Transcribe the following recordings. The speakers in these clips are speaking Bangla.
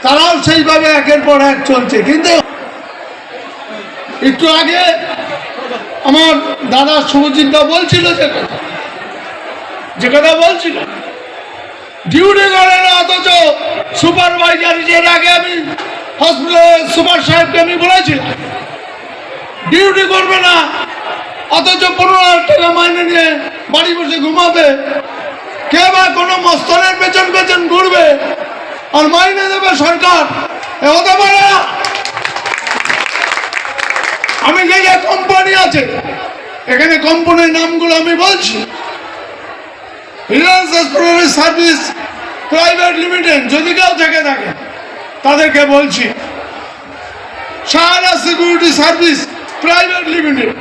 তারাও সেইভাবে একের পর এক চলছে। কিন্তু একটু আগে আমার দাদা শুভজিৎদা বলছিল যে কথা বলছিল, ডিউটি করে না, অথচ সুপারভাইজার, এর আগে আমি হসপিটালের সুপার সাহেবকে আমি বলেছিলাম ডিউটি করবে না, অথচ 15,000 টাকা মাইনে নিয়ে বাড়ি বসে ঘুমাবে। কে বা কোনো মস্তনের পেছন পেছন ঘুরবে আর মাইনে দেবে সরকার? এ হতে পারে না। আমি যে কোম্পানি আছে, এখানে কোম্পানির নামগুলো আমি বলছি। রিলায়েন্স এক্সপ্লোরের সার্ভিস প্রাইভেট লিমিটেড, যদি কেউ থেকে থাকে তাদেরকে বলছি। Shahana security service private limited,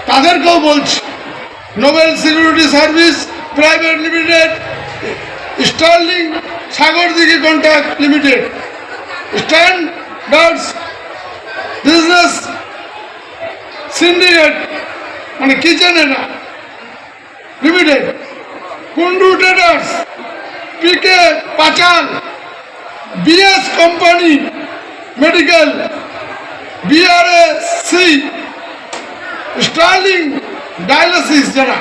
তাদেরকেও বলছি। Nobel security service private limited, Sterling Sagardighi contract limited, standards business syndicate মানে কিচেনের limited, Kundu traders, PK Pachal, BS company medical, BRAC, Sterling dialysis, যারা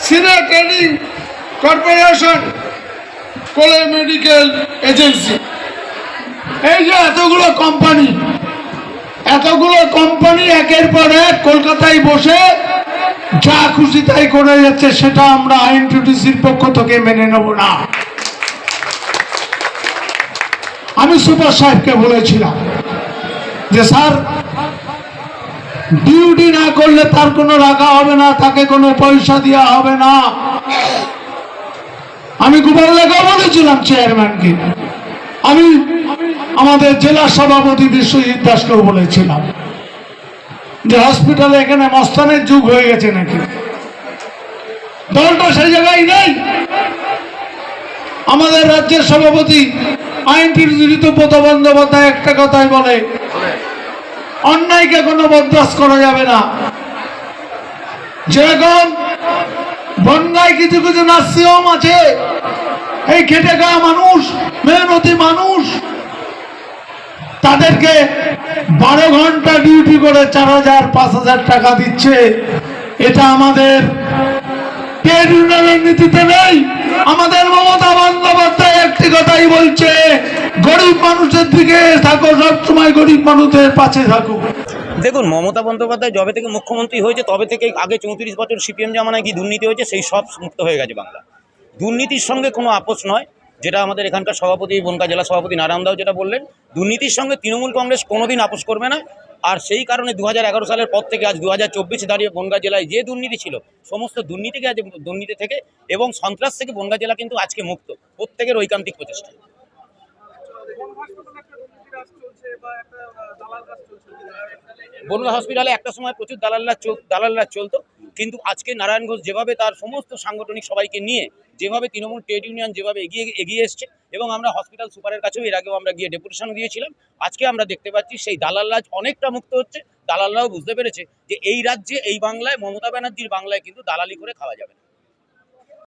senior trading corporation, Kole medical agency. এই যে এতগুলো কোম্পানি একের পর এক কলকাতায় বসে যা খুশি তাই করে যাচ্ছে, সেটা আমরা আইএনটিটিসির পক্ষ থেকে মেনে নেব না। আমি সুপার সাহেবকে বলেছিলাম যে স্যার, ডিউটি না করলে তার কোনো রাখা হবে না, তাকে কোনো পয়সা দেওয়া হবে না। আমি গোপালদাকেও বলেছিলাম, চেয়ারম্যানকে, আমি আমাদের জেলা সভাপতি বিশ্বজিৎ দাসকেও বলেছিলাম যে হসপিটালে এখানে মস্তানের যুগ হয়ে গেছে নাকি, দলটা সেই জায়গায় নেই। আমাদের রাজ্যের সভাপতি আইনটির ব্রত বন্দ্যোপাধ্যায় একটা কথাই বলে, অন্যায়কে কোনো বরদাস্ত করা যাবে না। যেরকম বন্যায় কিছু কিছু নার্সিংহোম আছে, এই খেটে খাওয়া মানুষ, মেহনতি মানুষ, তাদেরকে 12 ঘন্টা ডিউটি করে 4,000-5,000 টাকা দিচ্ছে। এটা আমাদের ট্রেড ইউনিয়নের নীতিতে নেই। আমাদের মমতা বন্দ্যোপাধ্যায় একটি কথাই বলছে, গরিব মানুষের দিকে থাকো, সবসময় গরিব মানুষের পাশে থাকো। দেখুন, মমতা বন্দ্যোপাধ্যায় যবে থেকে মুখ্যমন্ত্রী হয়েছে তবে থেকে, আগে 34 বছর সিপিএম জামানায় কি দুর্নীতি হয়েছে, সেই সব মুক্ত হয়ে গেছে বাংলা। দুর্নীতির সঙ্গে কোনো আপোষ নয়, যেটা আমাদের এখানকার সভাপতি, বনগাঁ জেলা সভাপতি নারায়ণ দাও যেটা বললেন, দুর্নীতির সঙ্গে তৃণমূল কংগ্রেস কোনোদিন আপোষ করবে না। আর সেই কারণে 2011 সালের পর থেকে আজ 2024 দাঁড়িয়ে বনগাঁ জেলায় যে দুর্নীতি ছিল, সমস্ত দুর্নীতিকে আজ, দুর্নীতি থেকে এবং সন্ত্রাস থেকে বনগাঁ জেলা কিন্তু আজকে মুক্ত, প্রত্যেকের ঐকান্তিক প্রচেষ্টা। বনগাঁ হসপিটালে একটা সময় প্রচুর দালালরা চলতো, কিন্তু আজকে নারায়ণ ঘোষ যেভাবে তার সমস্ত সাংগঠনিক সবাইকে নিয়ে, যেভাবে তৃণমূল ট্রেড ইউনিয়ন যেভাবে এগিয়ে এসছে, এবং আমরা হসপিটাল সুপারের কাছেও এর আগেও আমরা গিয়ে ডেপুটেশন দিয়েছিলাম, আজকে আমরা দেখতে পাচ্ছি সেই দালালরাজ অনেকটা মুক্ত হচ্ছে। দালালরাও বুঝতে পেরেছে যে এই রাজ্যে, এই বাংলায়, মমতা ব্যানার্জির বাংলায় কিন্তু দালালি করে খাওয়া যাবে না।